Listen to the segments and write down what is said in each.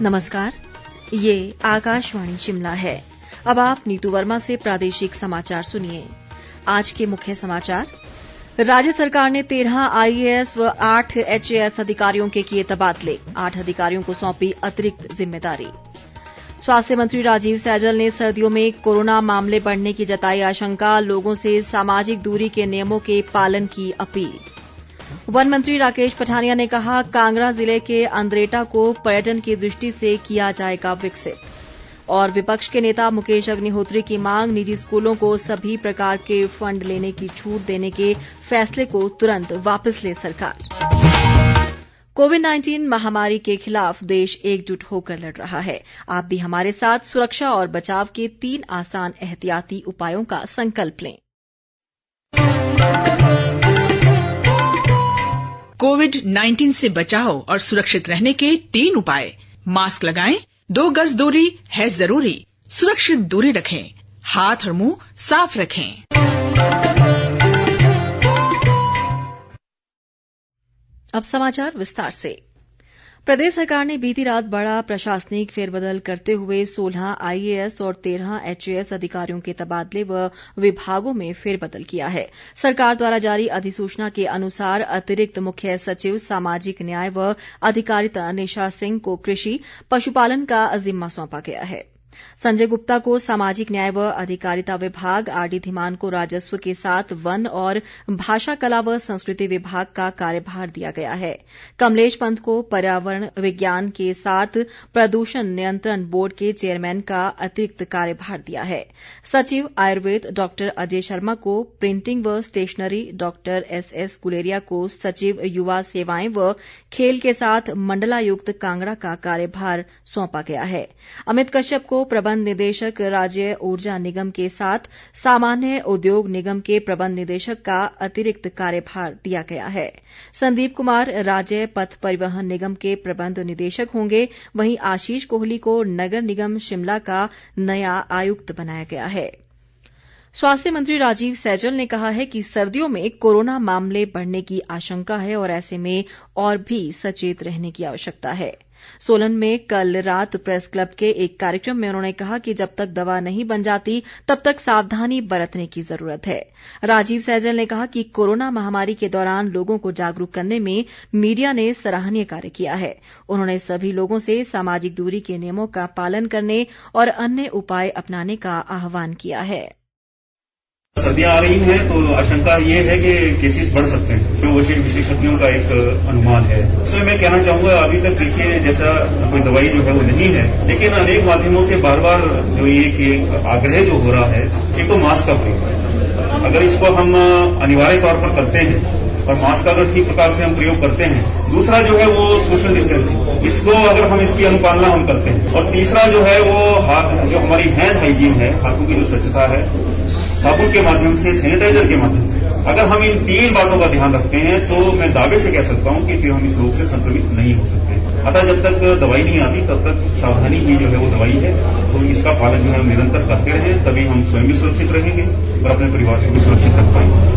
नमस्कार, ये आकाशवाणी शिमला है। अब आप नीतू वर्मा से प्रादेशिक समाचार सुनिए। आज के मुख्य समाचार। राज्य सरकार ने 13 IAS व 8 HAS अधिकारियों के किए तबादले, 8 अधिकारियों को सौंपी अतिरिक्त जिम्मेदारी। स्वास्थ्य मंत्री राजीव सैजल ने सर्दियों में कोरोना मामले बढ़ने की जताई आशंका, लोगों से सामाजिक दूरी के नियमों के पालन की अपील। वन मंत्री राकेश पठानिया ने कहा, कांगड़ा जिले के अंद्रेटा को पर्यटन की दृष्टि से किया जाएगा विकसित। और विपक्ष के नेता मुकेश अग्निहोत्री की मांग, निजी स्कूलों को सभी प्रकार के फंड लेने की छूट देने के फैसले को तुरंत वापस ले सरकार। कोविड-19 महामारी के खिलाफ देश एकजुट होकर लड़ रहा है। आप भी हमारे साथ सुरक्षा और बचाव के 3 आसान एहतियाती उपायों का संकल्प लें। कोविड-19 से बचाव और सुरक्षित रहने के 3 उपाय। मास्क लगाएं, 2 गज दूरी है जरूरी, सुरक्षित दूरी रखें, हाथ और मुंह साफ रखें। अब समाचार विस्तार से। प्रदेश सरकार ने बीती रात बड़ा प्रशासनिक फेरबदल करते हुए 16 IAS और 13 HAS अधिकारियों के तबादले व विभागों में फेरबदल किया है। सरकार द्वारा जारी अधिसूचना के अनुसार अतिरिक्त मुख्य सचिव सामाजिक न्याय व अधिकारिता निशा सिंह को कृषि पशुपालन का जिम्मा सौंपा गया है। संजय गुप्ता को सामाजिक न्याय व अधिकारिता विभाग, RD धीमान को राजस्व के साथ वन और भाषा कला व संस्कृति विभाग का कार्यभार दिया गया है। कमलेश पंत को पर्यावरण विज्ञान के साथ प्रदूषण नियंत्रण बोर्ड के चेयरमैन का अतिरिक्त कार्यभार दिया है। सचिव आयुर्वेद डॉ अजय शर्मा को प्रिंटिंग व स्टेशनरी, डॉ SS गुलेरिया को सचिव युवा सेवाएं व खेल के साथ मंडलायुक्त कांगड़ा का कार्यभार सौंपा गया है। अमित कश्यप को प्रबंध निदेशक राज्य ऊर्जा निगम के साथ सामान्य उद्योग निगम के प्रबंध निदेशक का अतिरिक्त कार्यभार दिया गया है। संदीप कुमार राज्य पथ परिवहन निगम के प्रबंध निदेशक होंगे। वहीं आशीष कोहली को नगर निगम शिमला का नया आयुक्त बनाया गया है। स्वास्थ्य मंत्री राजीव सैजल ने कहा है कि सर्दियों में कोरोना मामले बढ़ने की आशंका है और ऐसे में और भी सचेत रहने की आवश्यकता है। सोलन में कल रात प्रेस क्लब के एक कार्यक्रम में उन्होंने कहा कि जब तक दवा नहीं बन जाती तब तक सावधानी बरतने की जरूरत है। राजीव सैजल ने कहा कि कोरोना महामारी के दौरान लोगों को जागरूक करने में मीडिया ने सराहनीय कार्य किया है। उन्होंने सभी लोगों से सामाजिक दूरी के नियमों का पालन करने और अन्य उपाय अपनाने का आह्वान किया है। सर्दियां आ रही हैं तो आशंका ये है कि केसेस बढ़ सकते हैं, जो विशेषज्ञों का एक अनुमान है। इसमें मैं कहना चाहूंगा, अभी तक देखिए जैसा कोई दवाई जो है वो नहीं है, लेकिन अनेक माध्यमों से बार बार जो एक आग्रह जो हो रहा है, एक तो मास्क का प्रयोग है। अगर इसको हम अनिवार्य तौर पर करते हैं और मास्क का अगर ठीक प्रकार से हम प्रयोग करते हैं, दूसरा जो है वो सोशल डिस्टेंसिंग, इसको अगर हम इसकी अनुपालना हम करते हैं, और तीसरा जो है वो हाथ, जो हमारी हैंड हाइजीन है, हाथों की जो स्वच्छता है, साबुन के माध्यम से, सैनिटाइजर के माध्यम से, अगर हम इन 3 बातों का ध्यान रखते हैं तो मैं दावे से कह सकता हूं कि फिर हम इस रोग से संक्रमित नहीं हो सकते। अतः जब तक दवाई नहीं आती तब तक सावधानी ही जो है वो दवाई है, तो इसका पालन जो है निरंतर करते रहें, तभी हम स्वयं भी सुरक्षित रहेंगे और अपने परिवार को भी सुरक्षित रख पाएंगे।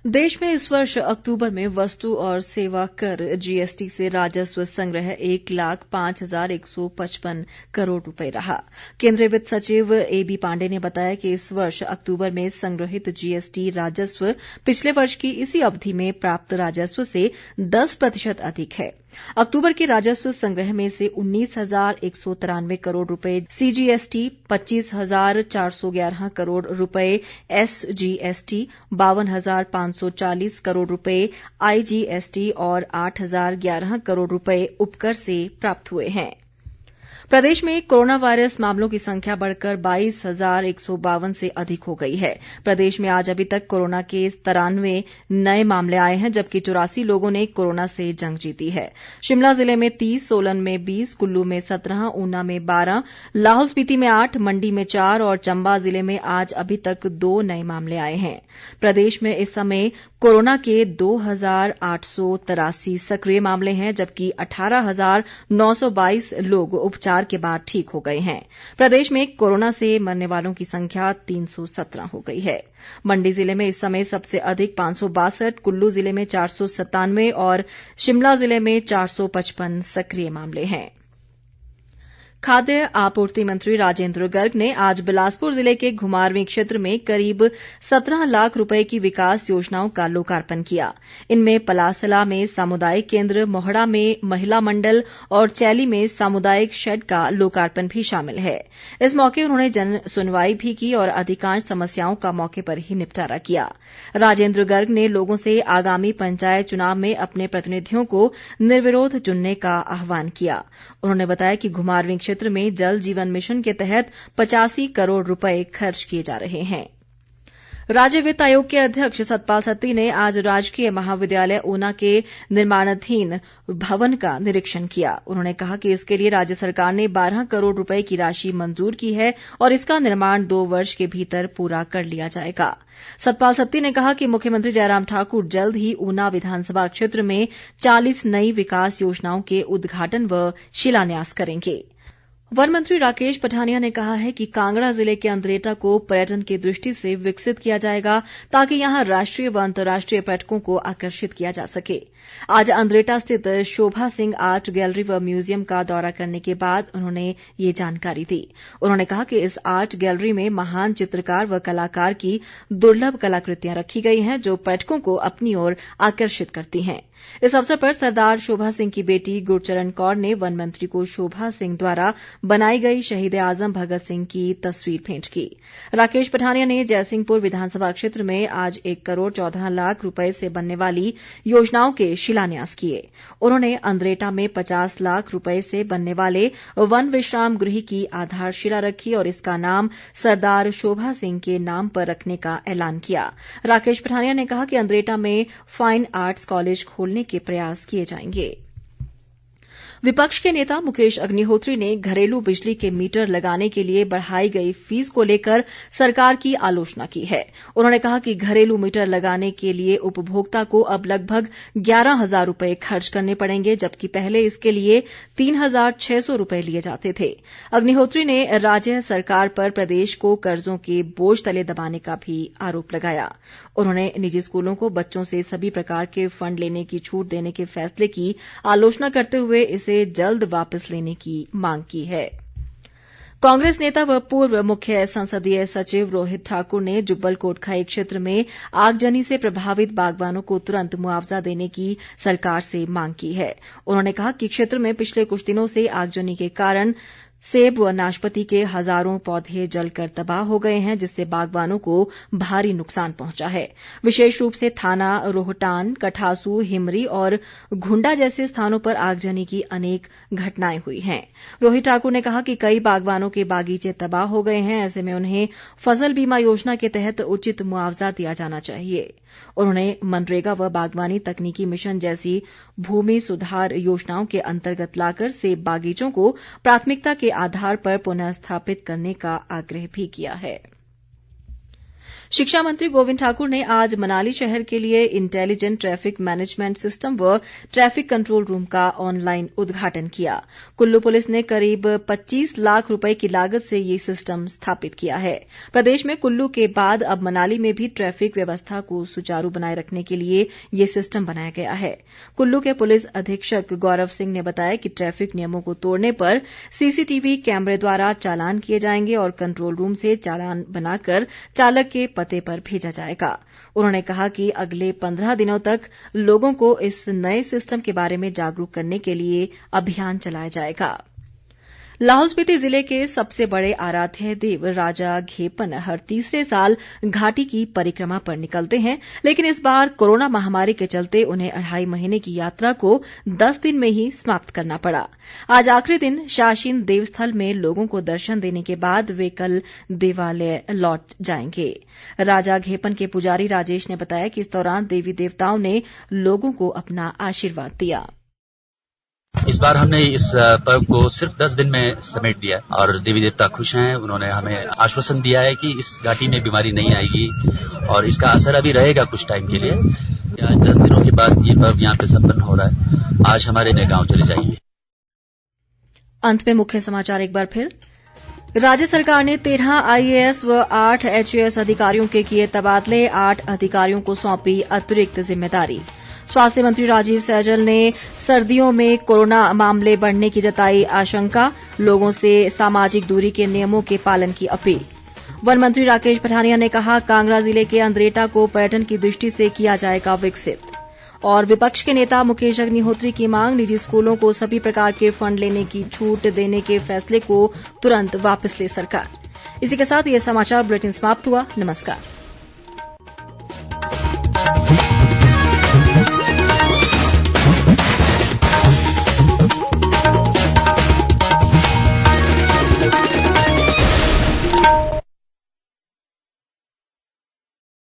देश में इस वर्ष अक्टूबर में वस्तु और सेवा कर GST से राजस्व संग्रह 1,05,155 करोड़ रुपए रहा। केंद्रीय वित्त सचिव AB पांडे ने बताया कि इस वर्ष अक्टूबर में संग्रहित GST राजस्व पिछले वर्ष की इसी अवधि में प्राप्त राजस्व से 10% अधिक है। अक्टूबर के राजस्व संग्रह में से 19,193 करोड़ रुपए CGST, 25,411 करोड़ रुपए SGST, 52,540 करोड़ रुपए IGST और 8,011 करोड़ रुपए उपकर से प्राप्त हुए हैं। प्रदेश में कोरोना वायरस मामलों की संख्या बढ़कर 22,152 से अधिक हो गई है। प्रदेश में आज अभी तक कोरोना के 93 नए मामले आए हैं, जबकि 84 लोगों ने कोरोना से जंग जीती है। शिमला जिले में 30, सोलन में 20, कुल्लू में 17, ऊना में 12, लाहौल स्पीति में 8, मंडी में 4 और चंबा जिले में आज अभी तक 2 नए मामले आए हैं। प्रदेश में इस समय कोरोना के 2,883 सक्रिय मामले हैं, जबकि 18,922 लोग उपचार के बाद ठीक हो गए हैं। प्रदेश में कोरोना से मरने वालों की संख्या 317 हो गई है। मंडी जिले में इस समय सबसे अधिक 562, कुल्लू जिले में 497 और शिमला जिले में 455 सक्रिय मामले हैं। खाद्य आपूर्ति मंत्री राजेंद्र गर्ग ने आज बिलासपुर जिले के घुमारवीं क्षेत्र में करीब 17 लाख रुपए की विकास योजनाओं का लोकार्पण किया। इनमें पलासला में सामुदायिक केंद्र, मोहड़ा में महिला मंडल और चैली में सामुदायिक शेड का लोकार्पण भी शामिल है। इस मौके उन्होंने जन सुनवाई भी की और अधिकांश समस्याओं का मौके पर ही निपटारा किया। राजेंद्र गर्ग ने लोगों से आगामी पंचायत चुनाव में अपने प्रतिनिधियों को निर्विरोध चुनने का आह्वान किया। उन्होंने बताया कि घुमारवीं क्षेत्र में जल जीवन मिशन के तहत 85 करोड़ रुपए खर्च किए जा रहे हैं। राज्य वित्त आयोग के अध्यक्ष सतपाल सत्ती ने आज राजकीय महाविद्यालय ऊना के निर्माणाधीन भवन का निरीक्षण किया। उन्होंने कहा कि इसके लिए राज्य सरकार ने 12 करोड़ रुपए की राशि मंजूर की है और इसका निर्माण 2 वर्ष के भीतर पूरा कर लिया जाएगा। सतपाल सत्ती ने कहा कि मुख्यमंत्री जयराम ठाकुर जल्द ही ऊना विधानसभा क्षेत्र में 40 नई विकास योजनाओं के उद्घाटन व शिलान्यास करेंगे। वन मंत्री राकेश पठानिया ने कहा है कि कांगड़ा जिले के अंद्रेटा को पर्यटन की दृष्टि से विकसित किया जाएगा ताकि यहां राष्ट्रीय व अंतर्राष्ट्रीय पर्यटकों को आकर्षित किया जा सके। आज अंद्रेटा स्थित शोभा सिंह आर्ट गैलरी व म्यूजियम का दौरा करने के बाद उन्होंने ये जानकारी दी। उन्होंने कहा कि इस आर्ट गैलरी में महान चित्रकार व कलाकार की दुर्लभ कलाकृतियां रखी गई हैं जो पर्यटकों को अपनी ओर आकर्षित करती हैं। इस अवसर पर सरदार शोभा सिंह की बेटी गुरचरण कौर ने वन मंत्री को शोभा सिंह द्वारा बनाई गई शहीद आजम भगत सिंह की तस्वीर भेंट की। राकेश पठानिया ने जयसिंहपुर विधानसभा क्षेत्र में आज 1 करोड़ 14 लाख रुपए से बनने वाली योजनाओं के शिलान्यास किए। उन्होंने अंद्रेटा में 50 लाख रुपए से बनने वाले वन विश्राम गृह की आधारशिला रखी और इसका नाम सरदार शोभा सिंह के नाम पर रखने का ऐलान किया। राकेश पठानिया ने कहा कि अंद्रेटा में फाइन आर्ट्स कॉलेज खोलने के प्रयास किए जाएंगे। विपक्ष के नेता मुकेश अग्निहोत्री ने घरेलू बिजली के मीटर लगाने के लिए बढ़ाई गई फीस को लेकर सरकार की आलोचना की है। उन्होंने कहा कि घरेलू मीटर लगाने के लिए उपभोक्ता को अब लगभग 11,000 रुपए खर्च करने पड़ेंगे, जबकि पहले इसके लिए 3,600 रुपए लिए जाते थे। अग्निहोत्री ने राज्य सरकार पर प्रदेश को कर्जों के बोझ तले दबाने का भी आरोप लगाया। उन्होंने निजी स्कूलों को बच्चों से सभी प्रकार के फंड लेने की छूट देने के फैसले की आलोचना करते हुए इसे जल्द वापस लेने की मांग की है। कांग्रेस नेता व पूर्व मुख्य संसदीय सचिव रोहित ठाकुर ने जुब्बल कोटखाई क्षेत्र में आगजनी से प्रभावित बागवानों को तुरंत मुआवजा देने की सरकार से मांग की है। उन्होंने कहा कि क्षेत्र में पिछले कुछ दिनों से आगजनी के कारण सेब व नाशपाती के हजारों पौधे जलकर तबाह हो गए हैं, जिससे बागवानों को भारी नुकसान पहुंचा है। विशेष रूप से थाना, रोहटान, कठासू, हिमरी और घुंडा जैसे स्थानों पर आगजनी की अनेक घटनाएं हुई हैं। रोहित ठाकुर ने कहा कि कई बागवानों के बागीचे तबाह हो गए हैं। ऐसे में उन्हें फसल बीमा योजना के तहत उचित मुआवजा दिया जाना चाहिए। उन्होंने मनरेगा व बागवानी तकनीकी मिशन जैसी भूमि सुधार योजनाओं के अंतर्गत लाकर सेब बागीचों को प्राथमिकता के आधार पर पुनः स्थापित करने का आग्रह भी किया है। शिक्षा मंत्री गोविंद ठाकुर ने आज मनाली शहर के लिए इंटेलिजेंट ट्रैफिक मैनेजमेंट सिस्टम व ट्रैफिक कंट्रोल रूम का ऑनलाइन उद्घाटन किया। कुल्लू पुलिस ने करीब 25 लाख रुपए की लागत से ये सिस्टम स्थापित किया है। प्रदेश में कुल्लू के बाद अब मनाली में भी ट्रैफिक व्यवस्था को सुचारू बनाए रखने के लिए ये सिस्टम बनाया गया है। कुल्लू के पुलिस अधीक्षक गौरव सिंह ने बताया कि ट्रैफिक नियमों को तोड़ने पर सीसीटीवी कैमरे द्वारा चालान किए जाएंगे और कंट्रोल रूम से चालान बनाकर चालक के पते पर भेजा जाएगा। उन्होंने कहा कि अगले 15 दिनों तक लोगों को इस नए सिस्टम के बारे में जागरूक करने के लिए अभियान चलाया जाएगा। लाहौल स्पीति जिले के सबसे बड़े आराध्य देव राजा घेपन हर तीसरे साल घाटी की परिक्रमा पर निकलते हैं, लेकिन इस बार कोरोना महामारी के चलते उन्हें 2.5 महीने की यात्रा को 10 दिन में ही समाप्त करना पड़ा। आज आखिरी दिन शाशीन देवस्थल में लोगों को दर्शन देने के बाद वे कल देवालय लौट जाएंगे। राजा घेपन के पुजारी राजेश ने बताया कि इस दौरान देवी देवताओं ने लोगों को अपना आशीर्वाद दिया। इस बार हमने इस पर्व को सिर्फ 10 दिन में समेट दिया और देवी देवता खुश हैं। उन्होंने हमें आश्वासन दिया है कि इस घाटी में बीमारी नहीं आएगी और इसका असर अभी रहेगा कुछ टाइम के लिए। आज 10 दिनों के बाद ये पर्व यहाँ पे संपन्न हो रहा है। आज हमारे नए गांव चले जाएंगे। अंत में मुख्य समाचार एक बार फिर। राज्य सरकार ने 13 IAS व 8 HAS अधिकारियों के किए तबादले, 8 अधिकारियों को सौंपी अतिरिक्त जिम्मेदारी। स्वास्थ्य मंत्री राजीव सैजल ने सर्दियों में कोरोना मामले बढ़ने की जताई आशंका, लोगों से सामाजिक दूरी के नियमों के पालन की अपील। वन मंत्री राकेश पठानिया ने कहा, कांगड़ा जिले के अंद्रेटा को पर्यटन की दृष्टि से किया जाएगा विकसित। और विपक्ष के नेता मुकेश अग्निहोत्री की मांग, निजी स्कूलों को सभी प्रकार के फंड लेने की छूट देने के फैसले को तुरंत वापस ले सरकार। इसी के साथ ये समाचार बुलेटिन समाप्त हुआ। नमस्कार।